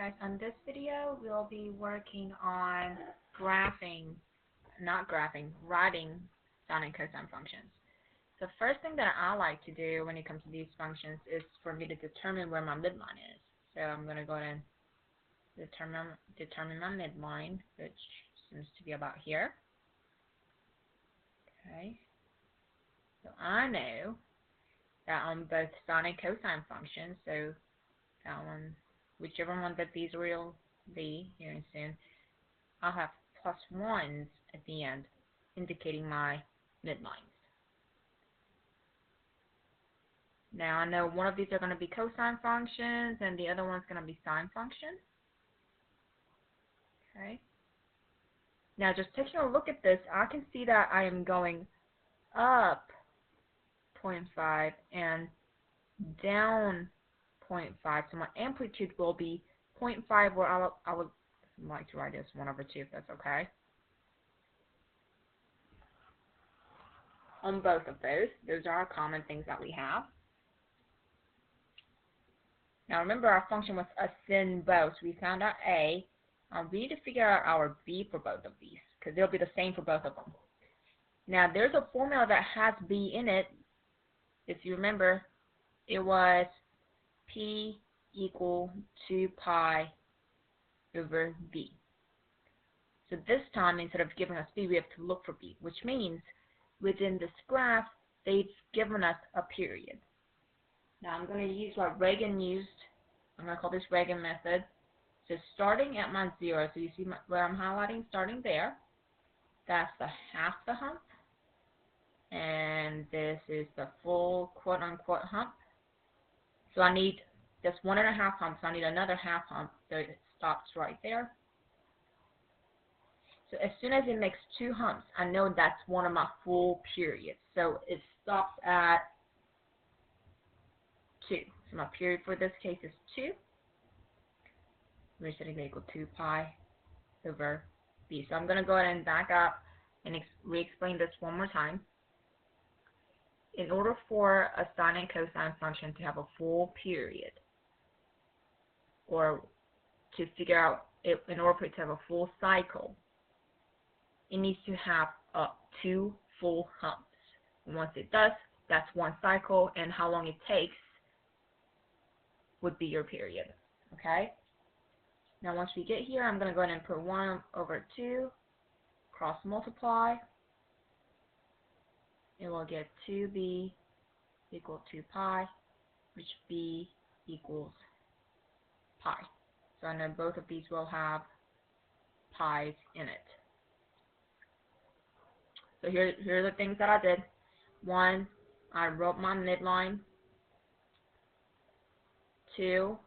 guys, on this video we'll be working on writing sine and cosine functions. The first thing that I like to do when it comes to these functions is for me to determine where my midline is. So I'm going to go ahead and determine my midline, which seems to be about here. Okay. So I know that on both sine and cosine functions, so that one, whichever one that these will be here soon, I'll have plus ones at the end, indicating my midlines. Now I know one of these are going to be cosine functions and the other one's going to be sine function. Okay. Now just taking a look at this, I can see that I am going up 0.5 and down 0.5. So my amplitude will be 0.5, where I would like to write this 1/2 if that's okay. On both of those are common things that we have. Now remember, our function was ascend both. So we found out A. We need to figure out our B for both of these, because they'll be the same for both of them. Now there's a formula that has B in it. If you remember, it was P equal 2 pi over B. So this time, instead of giving us B, we have to look for B, which means within this graph, they've given us a period. Now I'm going to use what Reagan used. I'm going to call this Reagan method. So starting at my 0, so you see where I'm highlighting, starting there, that's the half the hump. And this is the full quote-unquote hump. So I need just 1.5 humps. So I need another half hump, so it stops right there. So as soon as it makes 2 humps, I know that's one of my full periods. So it stops at 2. So my period for this case is 2. We're setting it equal 2 pi over B. So I'm going to go ahead and back up and re-explain this one more time. In order for a sine and cosine function to have a full period, or to figure out in order for it to have a full cycle, it needs to have 2 full humps. And once it does, that's one cycle, and how long it takes would be your period. Okay? Now once we get here, I'm going to go ahead and put 1/2, cross multiply. It will get 2b equal 2 pi, which b equals pi. So I know both of these will have pi's in it. So here are the things that I did. 1, I wrote my midline. 2,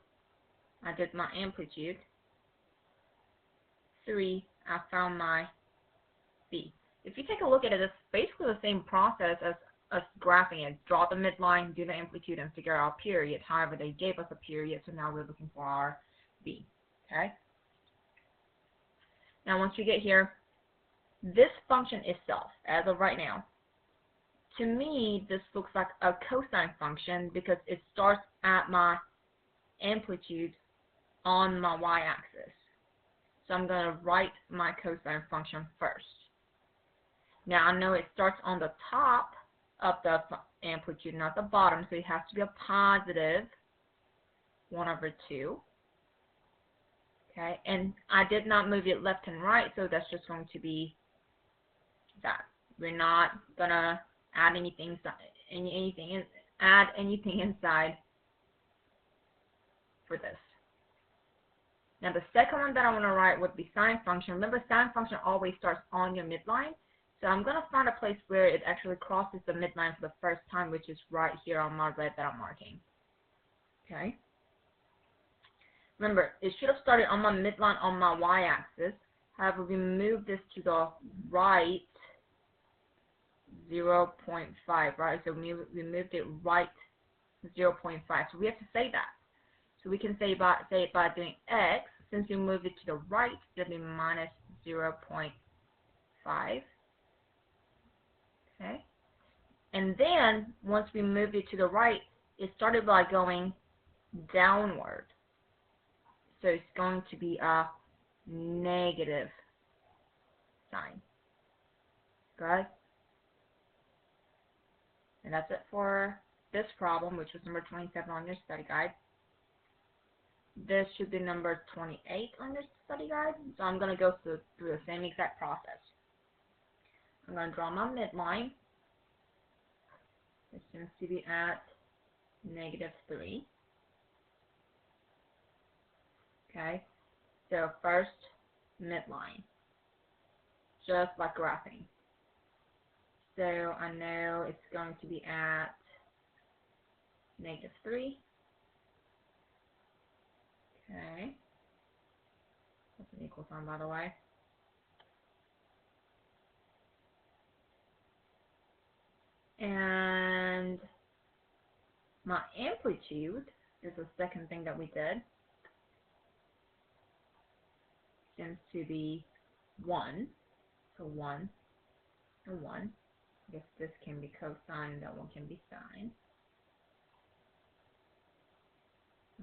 I did my amplitude. 3, I found my B. If you take a look at it, it's basically the same process as us graphing it. Draw the midline, do the amplitude, and figure out our period. However, they gave us a period, so now we're looking for our B. Okay? Now once we get here, this function itself, as of right now, to me, this looks like a cosine function because it starts at my amplitude on my y-axis. So I'm going to write my cosine function first. Now I know it starts on the top of the amplitude, not the bottom, so it has to be a positive 1/2. Okay, and I did not move it left and right, so that's just going to be that. We're not gonna add anything inside for this. Now the second one that I want to write would be sine function. Remember, sine function always starts on your midline. So I'm going to find a place where it actually crosses the midline for the first time, which is right here on my red that I'm marking. Okay. Remember, it should have started on my midline on my y-axis. However, we moved this to the right 0.5, right? So we moved it right 0.5. So we have to say that. So we can say it by doing x. Since we moved it to the right, it'll be minus 0.5. Okay. And then once we moved it to the right, it started by going downward. so it's going to be a negative sign. Good? And that's it for this problem, which was number 27 on your study guide. This should be number 28 on your study guide. So I'm going to go through the same exact process. I'm going to draw my midline. It seems to be at -3. Okay, so first midline, just like graphing. So I know it's going to be at -3. Okay, that's an equal sign, by the way. And my amplitude is the second thing that we did. Seems to be 1. So 1 and 1. I guess this can be cosine, that one can be sine.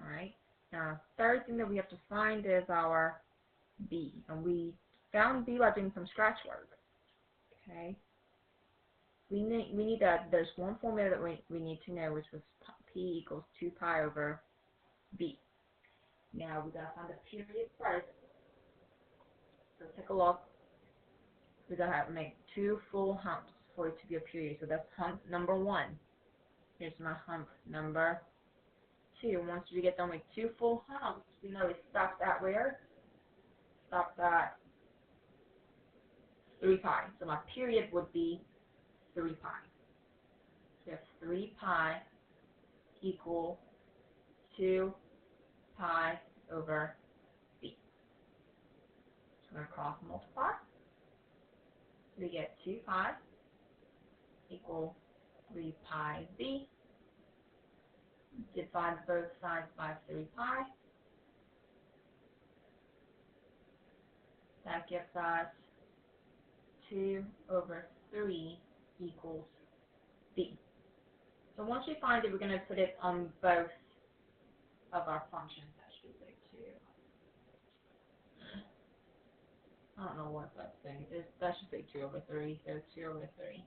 Alright. Now, third thing that we have to find is our b. And we found b by doing some scratch work. Okay. We need that. There's one formula that we need to know, which was p equals 2 pi over b. Now, we gotta find the period first. So take a look. We gotta have to make 2 full humps for it to be a period. So that's hump number 1. Here's my hump number 2. Once we get done with 2 full humps, we know it stops at where? Stops at 3 pi. So my period would be 3 pi. So 3 pi equal 2 pi over b. So I'm going to cross multiply. We get 2 pi equal 3 pi b. Divide both sides by 3 pi. That gives us 2 over 3 equals b. So once we find it, we're going to put it on both of our functions. That should be 2. I don't know what that thing is. That should say 2 over 3. So 2 over 3.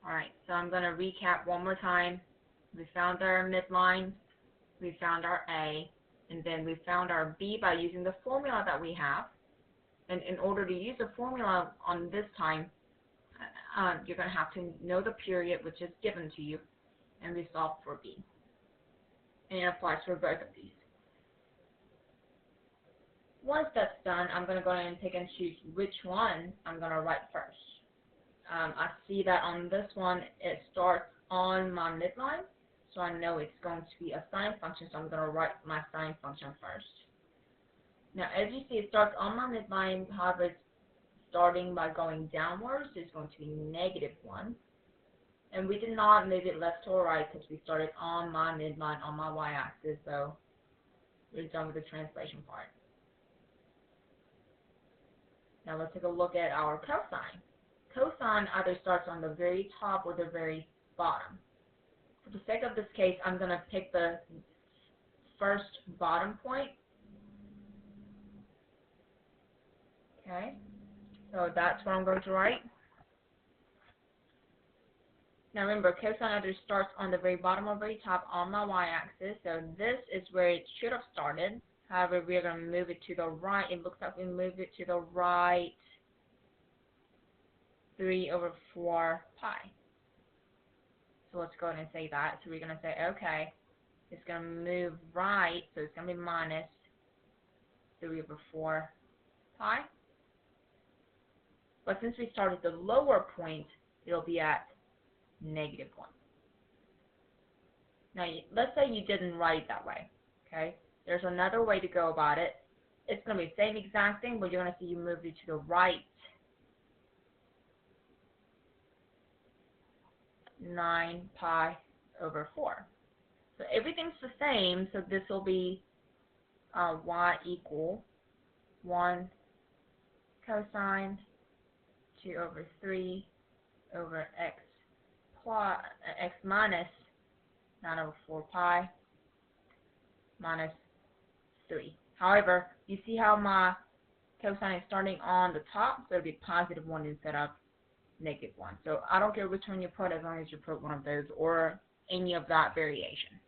Alright, so I'm going to recap one more time. We found our midline, we found our A, and then we found our B by using the formula that we have. And in order to use the formula on this time, you're going to have to know the period which is given to you, and we solve for B. And it applies for both of these. Once that's done, I'm going to go ahead and pick and choose which one I'm going to write first. I see that on this one, it starts on my midline, so I know it's going to be a sine function, so I'm going to write my sine function first. Now, as you see, it starts on my midline, however, it's starting by going downwards, so it's going to be -1. And we did not move it left or right because we started on my midline on my y-axis, so we're done with the translation part. Now, let's take a look at our cosine. Cosine either starts on the very top or the very bottom. For the sake of this case, I'm going to pick the first bottom point. Okay, so that's what I'm going to write. Now remember, cosine either starts on the very bottom or very top on my y-axis, so this is where it should have started. However, we're going to move it to the right. It looks like we moved it to the right 3 over 4 pi. So let's go ahead and say that. So we're going to say, okay, it's going to move right, so it's going to be minus 3 over 4 pi. But since we started the lower point, it'll be at -1. Now, let's say you didn't write it that way, okay? There's another way to go about it. It's going to be the same exact thing, but you're going to see you move it to the right 9 pi over 4. So everything's the same, so this will be y equal 1 cosine 2 over 3 over x plus x minus 9 over 4 pi minus 3. However, you see how my cosine is starting on the top, so it'll be positive 1 instead of negative 1. So I don't care which one you put as long as you put one of those or any of that variation.